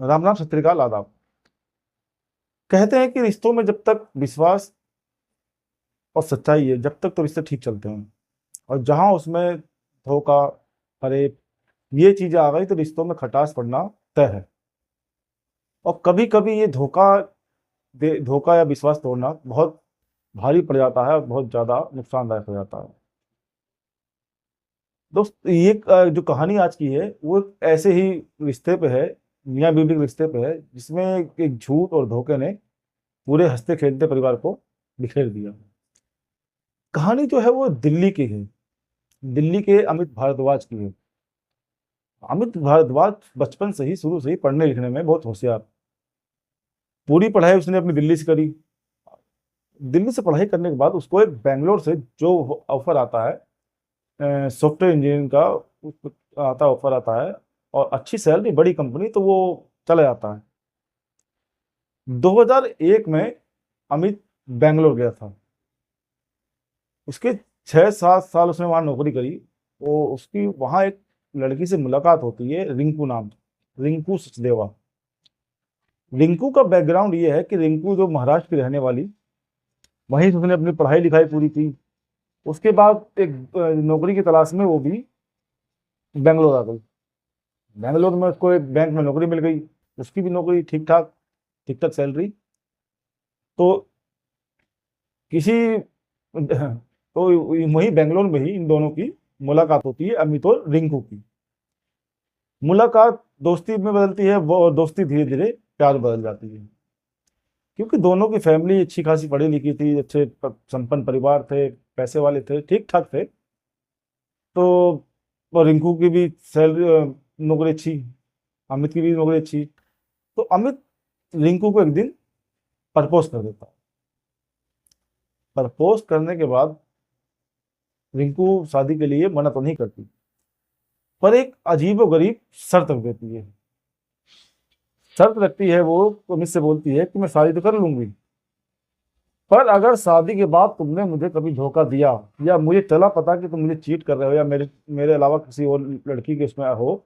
राम राम, सत श्री अकाल, आदाब। कहते हैं कि रिश्तों में जब तक विश्वास और सच्चाई है, जब तक तो रिश्ते ठीक चलते हैं। और जहां उसमें धोखा, फरेब, ये चीजें आ गई तो रिश्तों में खटास पड़ना तय है। और कभी कभी ये धोखा या विश्वास तोड़ना बहुत भारी पड़ जाता है और बहुत ज्यादा नुकसानदायक हो जाता है। दोस्त, ये जो कहानी आज की है वो एक ऐसे ही रिश्ते पे है, मियाँ बीवी के रिश्ते पे है, जिसमें एक झूठ और धोखे ने पूरे हंसते खेलते परिवार को बिखेर दिया। कहानी जो है वो दिल्ली की है, दिल्ली के अमित भारद्वाज की है। अमित भारद्वाज बचपन से ही, शुरू से ही पढ़ने लिखने में बहुत होशियार। पूरी पढ़ाई उसने अपनी दिल्ली से करी। दिल्ली से पढ़ाई करने के बाद उसको एक बेंगलोर से जो ऑफर आता है सॉफ्टवेयर इंजीनियरिंग का, ऑफर आता है और अच्छी सैलरी, बड़ी कंपनी, तो वो चला जाता है। 2001 में अमित बेंगलोर गया था। उसके 6-7 साल उसने वहां नौकरी करी। वो उसकी वहां एक लड़की से मुलाकात होती है, रिंकू नाम, रिंकू सचदेवा। रिंकू का बैकग्राउंड ये है कि रिंकू जो महाराष्ट्र की रहने वाली, वहीं से उसने अपनी पढ़ाई लिखाई पूरी की। उसके बाद एक नौकरी की तलाश में वो भी बेंगलोर आ गई। बेंगलोर में उसको एक बैंक में नौकरी मिल गई। उसकी भी नौकरी ठीक ठाक सैलरी। तो किसी तो वही बेंगलोर में ही इन दोनों की मुलाकात होती है, अमित और रिंकू की। मुलाकात दोस्ती में बदलती है, वो दोस्ती धीरे धीरे प्यार बदल जाती है। क्योंकि दोनों की फैमिली अच्छी खासी पढ़ी लिखी थी, अच्छे संपन्न परिवार थे, पैसे वाले थे, ठीक ठाक थे। तो और रिंकू की भी सैलरी, नौकरी अच्छी, अमित की भी नौकरी अच्छी। तो अमित रिंकू को एक दिन प्रपोज कर देता है। प्रपोज करने के बाद रिंकू शादी के लिए मना तो नहीं करती, पर एक अजीब व गरीब शर्त रख देती है। शर्त रखती है वो, अमित से बोलती है कि मैं शादी तो कर लूंगी, पर अगर शादी के बाद तुमने मुझे कभी धोखा दिया या मुझे चला पता कि तुम मुझे चीट कर रहे हो या मेरे मेरे अलावा किसी और लड़की के उसमें हो,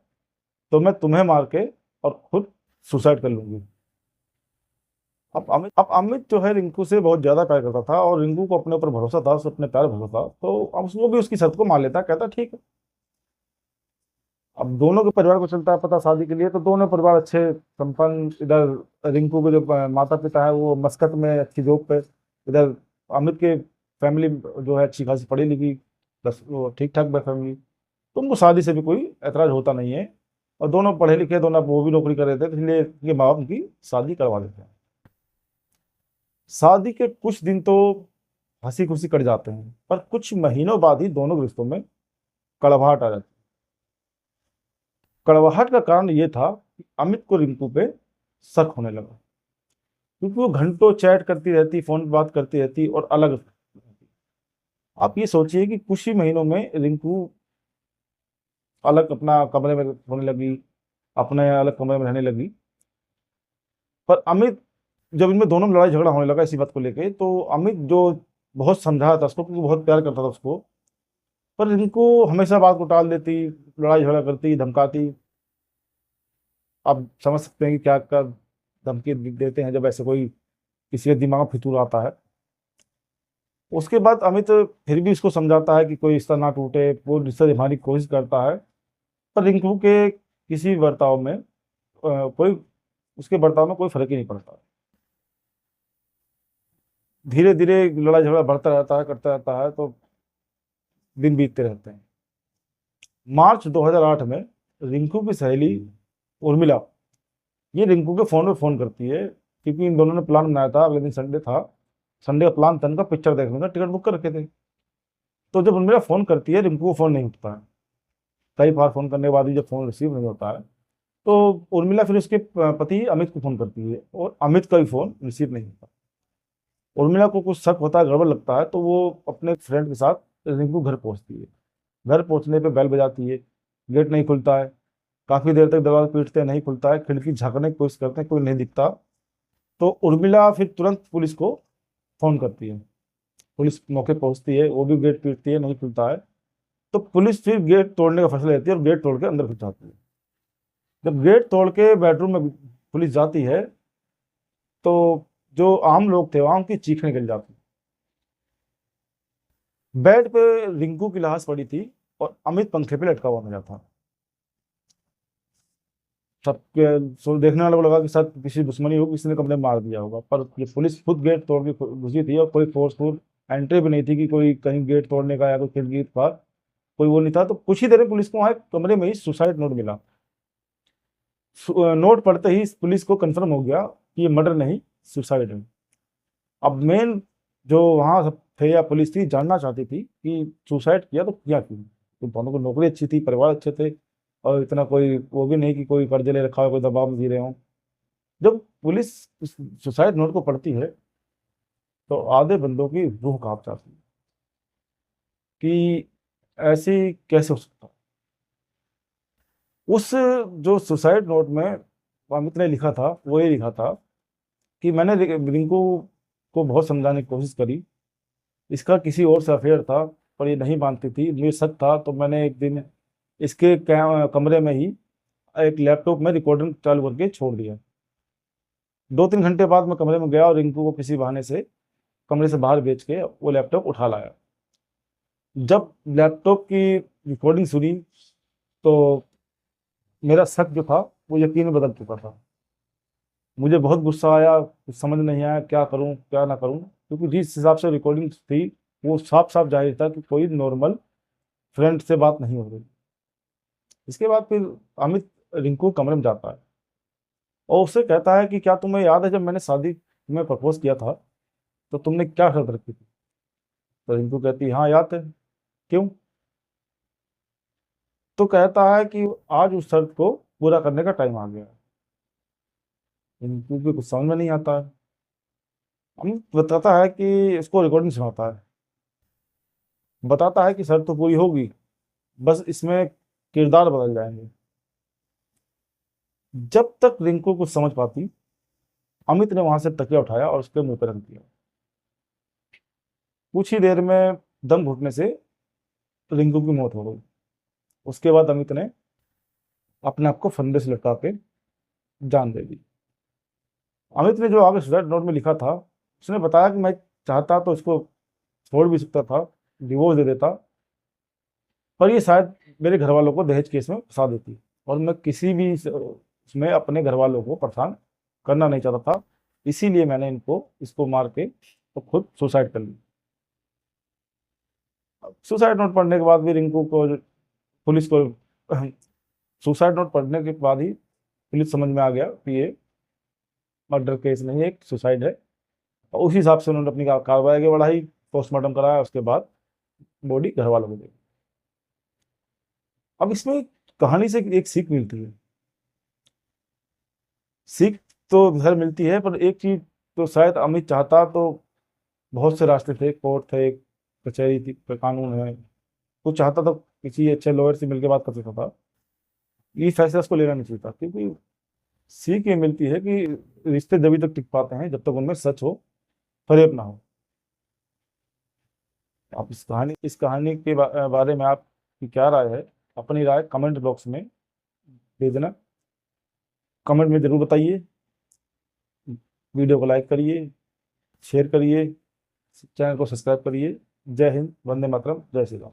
तो मैं तुम्हें मार के और खुद सुसाइड कर लूंगी। अब अमित जो है रिंकू से बहुत ज्यादा प्यार करता था और रिंकू को अपने ऊपर भरोसा था, उसे अपने प्यार भरोसा था। तो अब उसको भी उसकी शर्त को मान लेता, कहता ठीक है। अब दोनों के परिवार को चलता है पता शादी के लिए, तो दोनों परिवार अच्छे संपन्न। इधर रिंकू के जो माता पिता है वो मस्कत में अच्छी जॉब पे, इधर अमित के फैमिली जो है अच्छी खासी पढ़ी लिखी, बस वो ठीक ठाक फैमिली। तो उनको शादी से भी कोई ऐतराज होता नहीं है। और दोनों पढ़े लिखे, दोनों वो भी नौकरी कर रहे थे, तो इसलिए ये माँ बाप उनकी शादी करवा देते हैं। शादी के कुछ दिन तो हंसी खुशी कट जाते हैं, पर कुछ महीनों बाद ही दोनों के रिश्तों में कड़वाहट आ जाती है। कड़वाहट का कारण ये था कि अमित को रिंकू पे शक होने लगा, क्योंकि वो घंटों चैट करती रहती, फोन पे बात करती रहती और अलग रहती। आप ये सोचिए कि कुछ ही महीनों में रिंकू अलग अपना कमरे में होने लगी, अपने अलग कमरे में रहने लगी। पर अमित, जब इनमें दोनों में लड़ाई झगड़ा होने लगा इसी बात को लेके, तो अमित जो बहुत समझा था उसको, क्योंकि बहुत प्यार करता था उसको, पर रिंकू हमेशा बात को टाल देती, लड़ाई झगड़ा करती, धमकाती। आप समझ सकते हैं कि क्या क्या धमकी देते हैं जब ऐसे कोई किसी के दिमाग में फितूर आता है। उसके बाद अमित फिर भी उसको समझाता है कि कोई रिश्ता ना टूटे, वो रिश्ता निभाने की कोशिश करता है। पर रिंकू के किसी बर्ताव में कोई उसके बर्ताव में कोई फर्क ही नहीं पड़ता। धीरे धीरे लड़ाई झगड़ा बढ़ता रहता है, करता रहता है, तो दिन बीतते रहते हैं। मार्च 2008 में रिंकू की सहेली उर्मिला, ये रिंकू के फोन पे फोन करती है, क्योंकि इन दोनों ने प्लान बनाया था, अगले दिन संडे था, संडे का प्लान था इनका पिक्चर देखने का, टिकट बुक कर रखे थे। तो जब उर्मिला फोन करती है, रिंकू को फोन नहीं उठता है। कई बार फोन करने के बाद भी जब फोन रिसीव नहीं होता है, तो उर्मिला फिर उसके पति अमित को फोन करती है और अमित का भी फोन रिसीव नहीं होता। उर्मिला को कुछ शक होता है, गड़बड़ लगता है, तो वो अपने फ्रेंड के साथ रिंकू घर पहुंचती है। घर पहुंचने पे बेल बजाती है, गेट नहीं खुलता है। काफी देर तक दरवाजा पीटते हैं, नहीं खुलता है। खिड़की झांकने की कोशिश करते हैं, कोई नहीं दिखता। तो उर्मिला फिर तुरंत पुलिस को फोन करती है। पुलिस मौके पहुंचती है, वो भी गेट पीटती है, नहीं खुलता है। तो पुलिस फिर गेट तोड़ने का फैसला लेती है और गेट तोड़ के अंदर घुस जाती है। जब गेट तोड़ के बेडरूम में पुलिस जाती है तो जो आम लोग थे वहां उनकी चीख निकल जाती। बेड पे रिंकू की लाश पड़ी थी और अमित पंखे पे लटका हुआ मिला था। सबके देखने वालों को लगा कि शायद किसी दुश्मनी हो, किसी ने कमरे में मार दिया होगा, पर ये पुलिस खुद गेट तोड़ के घुसी थी और कोई फोर्सफुल एंट्री भी नहीं थी कि कोई कहीं गेट तोड़ने का या कोई खिड़की का कोई वो नहीं था। तो कुछ ही देर में पुलिस को वहां एक कमरे में ही सुसाइड नोट मिला। नोट पढ़ते ही पुलिस को कंफर्म हो गया कि ये मर्डर नहीं, सुसाइड है। अब मेन जो वहां सब थे या पुलिस थी जानना चाहती थी कि सुसाइड किया तो किया क्यों, तो दोनों को नौकरी अच्छी थी, परिवार अच्छे थे, और इतना कोई वो भी नहीं कि कोई कर्जे ले रखा हो, कोई दबाव में जी रहे हो। जब पुलिस सुसाइड नोट को पढ़ती है तो आधे बंदों की रूह कांप जाती है कि ऐसी कैसे हो सकता है। उस जो सुसाइड नोट में अमित ने लिखा था वो ये लिखा था कि मैंने रिंकू को बहुत समझाने की कोशिश करी, इसका किसी और से अफेयर था पर ये नहीं मानती थी, मुझे शक था, तो मैंने एक दिन इसके कमरे में ही एक लैपटॉप में रिकॉर्डिंग चालू करके छोड़ दिया। 2-3 घंटे बाद मैं कमरे में गया और रिंकू को किसी बहाने से कमरे से बाहर बेच के वो लैपटॉप उठा लाया। जब लैपटॉप की रिकॉर्डिंग सुनी तो मेरा शक जो था वो यकीन में बदल चुका था। मुझे बहुत गुस्सा आया, कुछ समझ नहीं आया क्या करूं क्या ना करूं, क्योंकि जिस हिसाब से रिकॉर्डिंग थी वो साफ साफ जाहिर था कि कोई नॉर्मल फ्रेंड से बात नहीं हो रही। इसके बाद फिर अमित रिंकू कमरे में जाता है और उससे कहता है कि क्या तुम्हें याद है जब मैंने शादी में प्रपोज किया था तो तुमने क्या शर्त रखी थी। तो रिंकू कहती है हाँ याद है, क्यों। तो कहता है कि आज उस शर्त को पूरा करने का टाइम आ गया है। रिंकू को कुछ समझ में नहीं आता है। अमित बताता है कि इसको रिकॉर्डिंग सुनाता है, बताता है कि शर्त तो पूरी होगी, बस इसमें किरदार बदल जाएंगे। जब तक रिंकू कुछ समझ पाती अमित ने वहां से तकिया उठाया और उसके मुंह पर रख दिया। कुछ ही देर में दम घुटने से रिंकू की मौत हो गई। उसके बाद अमित ने अपने आप को फंदे से लटका के जान दे दी। अमित ने जो आगे सुसाइड नोट में लिखा था उसने बताया कि मैं चाहता तो इसको छोड़ भी सकता था, डिवोर्स दे देता, पर ये शायद मेरे घर वालों को दहेज केस में फंसा देती और मैं किसी भी उसमें अपने घर वालों को परेशान करना नहीं चाहता था, इसीलिए मैंने इसको मार के तो खुद सुसाइड कर ली। सुसाइड नोट पढ़ने के बाद भी रिंकू को पुलिस को सुसाइड नोट पढ़ने के बाद ही पुलिस समझ में आ गया कि ये मर्डर केस नहीं है, एक सुसाइड है। और उसी हिसाब से उन्होंने अपनी कार्रवाई आगे बढ़ाई, पोस्टमार्टम कराया, उसके बाद बॉडी घर वालों को दी। अब इसमें कहानी से एक सीख मिलती है। सीख तो घर मिलती है पर एक चीज तो शायद अमित चाहता तो बहुत से रास्ते थे, कोर्ट थे, कचहरी थी, कानून है, वो चाहता तो किसी अच्छे लॉयर से मिलकर बात कर सकता था। ये फैसला उसको लेना नहीं चाहिए था, क्योंकि सीख ये मिलती है कि रिश्ते जब तक टिक पाते हैं जब तक उनमें सच हो, फरेब ना हो। आप इस कहानी के बारे में आपकी क्या राय है, अपनी राय कमेंट बॉक्स में भेजना, कमेंट में जरूर बताइए। वीडियो को लाइक करिए, शेयर करिए, चैनल को सब्सक्राइब करिए। जय हिंद, वंदे मातरम, जय श्री राम।